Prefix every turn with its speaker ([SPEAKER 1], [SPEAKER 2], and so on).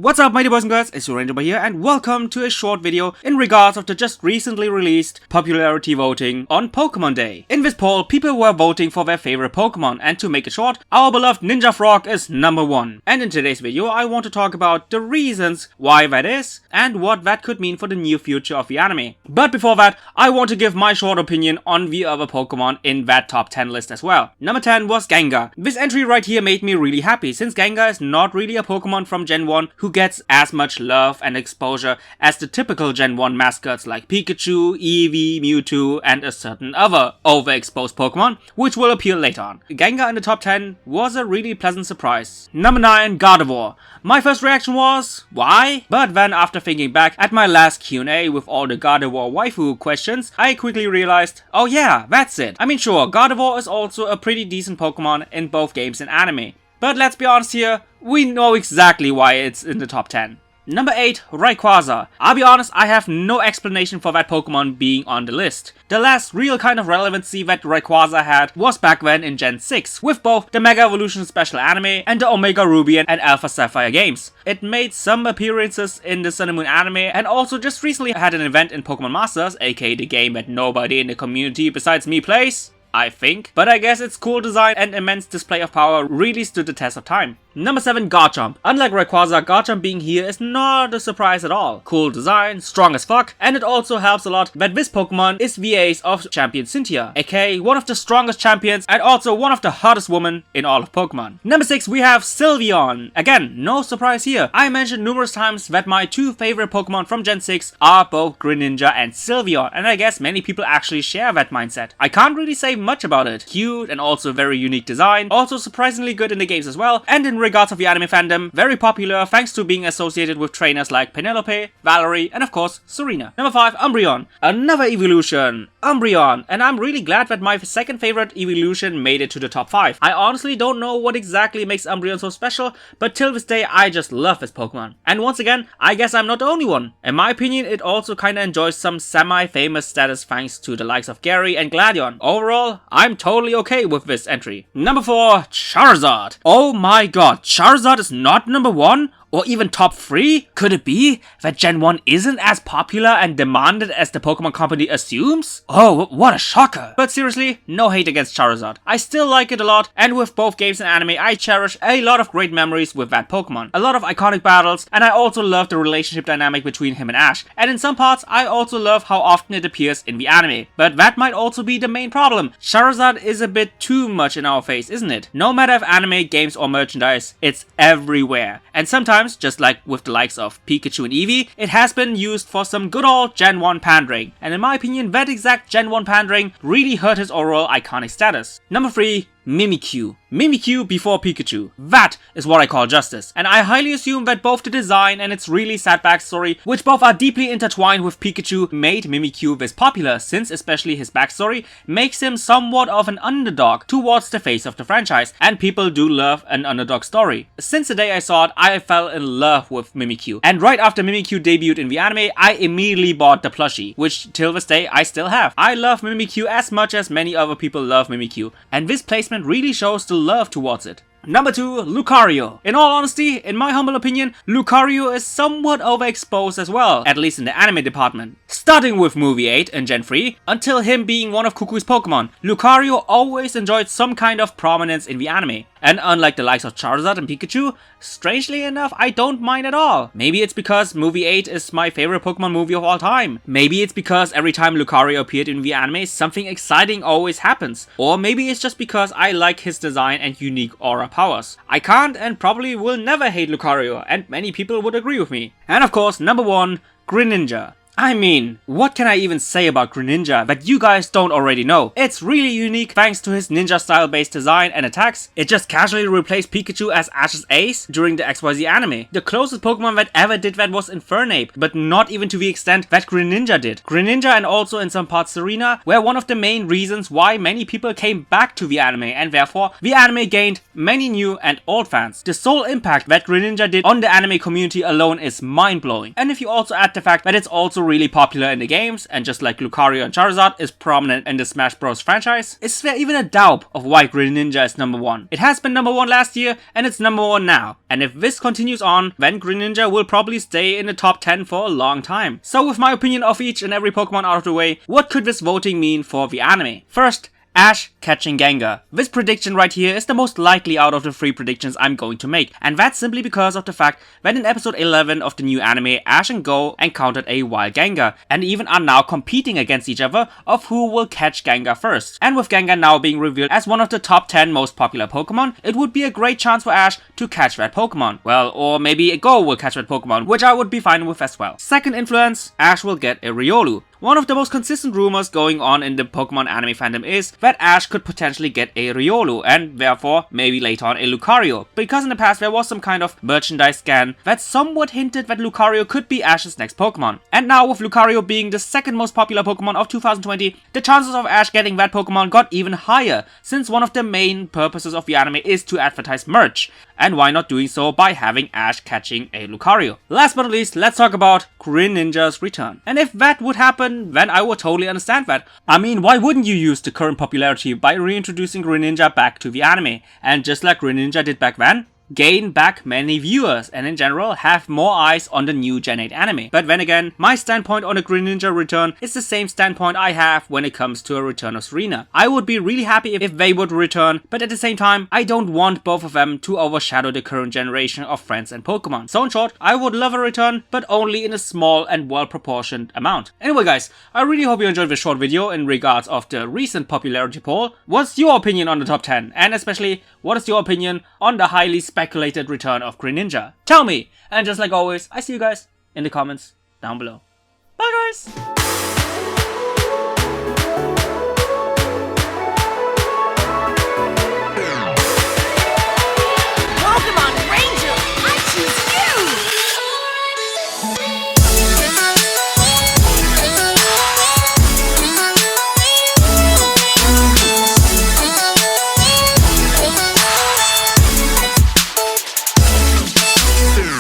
[SPEAKER 1] What's up, mighty boys and girls, it's your Ranger here, and welcome to a short video in regards of the just recently released popularity voting on Pokemon Day. In this poll, people were voting for their favorite Pokemon, and to make it short, our beloved Ninja Frog is number 1. And in today's video, I want to talk about the reasons why that is, and what that could mean for the near future of the anime. But before that, I want to give my short opinion on the other Pokemon in that top 10 list as well. Number 10 was Ganga. This entry right here made me really happy, since Ganga is not really a Pokemon from Gen 1 who gets as much love and exposure as the typical Gen 1 mascots like Pikachu, Eevee, Mewtwo, and a certain other overexposed Pokemon, which will appear later on. Ganga in the top 10 was a really pleasant surprise. Number 9, Gardevoir. My first reaction was, why? But then after thinking back at my last Q&A with all the Gardevoir waifu questions, I quickly realized, oh yeah, that's it. I mean sure, Gardevoir is also a pretty decent Pokemon in both games and anime. But let's be honest here, we know exactly why it's in the top 10. Number 8, Rayquaza. I'll be honest, I have no explanation for that Pokemon being on the list. The last real kind of relevancy that Rayquaza had was back then in Gen 6, with both the Mega Evolution Special Anime and the Omega Ruby and Alpha Sapphire games. It made some appearances in the Sun and Moon anime, and also just recently had an event in Pokemon Masters, aka the game that nobody in the community besides me plays, I think. But I guess its cool design and immense display of power really stood the test of time. Number 7, Garchomp. Unlike Rayquaza, Garchomp being here is not a surprise at all. Cool design, strong as fuck, and it also helps a lot that this Pokemon is the ace of Champion Cynthia, aka one of the strongest champions and also one of the hottest women in all of Pokemon. Number 6, we have Sylvia. Again, no surprise here. I mentioned numerous times that my two favorite Pokemon from Gen 6 are both Greninja and Sylvia, and I guess many people actually share that mindset. I can't really say much about it. Cute and also very unique design, also surprisingly good in the games as well, and in regards of the anime fandom, very popular thanks to being associated with trainers like Penelope, Valerie, and of course Serena. Number 5, Umbreon. Another evolution, Umbreon, and I'm really glad that my second favorite evolution made it to the top 5. I honestly don't know what exactly makes Umbreon so special, but till this day I just love this Pokemon. And once again, I guess I'm not the only one. In my opinion, it also kinda enjoys some semi-famous status thanks to the likes of Gary and Gladion. Overall, I'm totally okay with this entry. Number 4, Charizard. Oh my god, Charizard is not number 1? Or even top 3? Could it be that Gen 1 isn't as popular and demanded as the Pokemon Company assumes? Oh, what a shocker. But seriously, no hate against Charizard. I still like it a lot, and with both games and anime, I cherish a lot of great memories with that Pokemon. A lot of iconic battles, and I also love the relationship dynamic between him and Ash. And in some parts, I also love how often it appears in the anime. But that might also be the main problem. Charizard is a bit too much in our face, isn't it? No matter if anime, games, or merchandise, it's everywhere. And sometimes, just like with the likes of Pikachu and Eevee, it has been used for some good old Gen 1 pandering, and in my opinion that exact Gen 1 pandering really hurt his overall iconic status. Number 3, Mimikyu. Mimikyu before Pikachu. That is what I call justice. And I highly assume that both the design and its really sad backstory, which both are deeply intertwined with Pikachu, made Mimikyu this popular, since especially his backstory makes him somewhat of an underdog towards the face of the franchise, and people do love an underdog story. Since the day I saw it, I fell in love with Mimikyu. And right after Mimikyu debuted in the anime, I immediately bought the plushie, which till this day I still have. I love Mimikyu as much as many other people love Mimikyu, and this placement really shows the love towards it. Number 2, Lucario. In all honesty, in my humble opinion, Lucario is somewhat overexposed as well, at least in the anime department. Starting with movie 8 in Gen 3, until him being one of Kukui's Pokemon, Lucario always enjoyed some kind of prominence in the anime. And unlike the likes of Charizard and Pikachu, strangely enough, I don't mind at all. Maybe it's because movie 8 is my favorite Pokemon movie of all time. Maybe it's because every time Lucario appeared in the anime, something exciting always happens. Or maybe it's just because I like his design and unique aura powers. I can't and probably will never hate Lucario, and many people would agree with me. And of course, number 1, Greninja. I mean, what can I even say about Greninja that you guys don't already know? It's really unique thanks to his ninja style based design and attacks. It just casually replaced Pikachu as Ash's ace during the XYZ anime. The closest Pokemon that ever did that was Infernape, but not even to the extent that Greninja did. Greninja, and also in some parts Serena, were one of the main reasons why many people came back to the anime, and therefore the anime gained many new and old fans. The sole impact that Greninja did on the anime community alone is mind blowing. And if you also add the fact that it's also really popular in the games, and just like Lucario and Charizard is prominent in the Smash Bros franchise, is there even a doubt of why Greninja is number 1? It has been number 1 last year, and it's number 1 now. And if this continues on, then Greninja will probably stay in the top 10 for a long time. So with my opinion of each and every Pokemon out of the way, what could this voting mean for the anime? First, Ash catching Ganga. This prediction right here is the most likely out of the 3 predictions I'm going to make, and that's simply because of the fact that in episode 11 of the new anime, Ash and Go encountered a wild Ganga, and even are now competing against each other of who will catch Ganga first. And with Ganga now being revealed as one of the top 10 most popular Pokemon, it would be a great chance for Ash to catch that Pokemon. Well, or maybe Go will catch that Pokemon, which I would be fine with as well. Second influence, Ash will get a Riolu. One of the most consistent rumors going on in the Pokemon anime fandom is that Ash could potentially get a Riolu, and therefore maybe later on a Lucario, because in the past there was some kind of merchandise scan that somewhat hinted that Lucario could be Ash's next Pokemon. And now with Lucario being the second most popular Pokemon of 2020, the chances of Ash getting that Pokemon got even higher, since one of the main purposes of the anime is to advertise merch. And why not doing so by having Ash catching a Lucario? Last but not least, let's talk about Greninja's return. And if that would happen, then I would totally understand that. I mean, why wouldn't you use the current popularity by reintroducing Greninja back to the anime? And just like Greninja did back then, gain back many viewers and in general have more eyes on the new Gen 8 anime. But then again, my standpoint on a Greninja return is the same standpoint I have when it comes to a return of Serena. I would be really happy if they would return, but at the same time, I don't want both of them to overshadow the current generation of friends and Pokemon. So in short, I would love a return, but only in a small and well-proportioned amount. Anyway guys, I really hope you enjoyed this short video in regards of the recent popularity poll. What's your opinion on the top 10? And especially, what is your opinion on the highly speculated return of Greninja? Tell me! And just like always, I see you guys in the comments down below. Bye guys!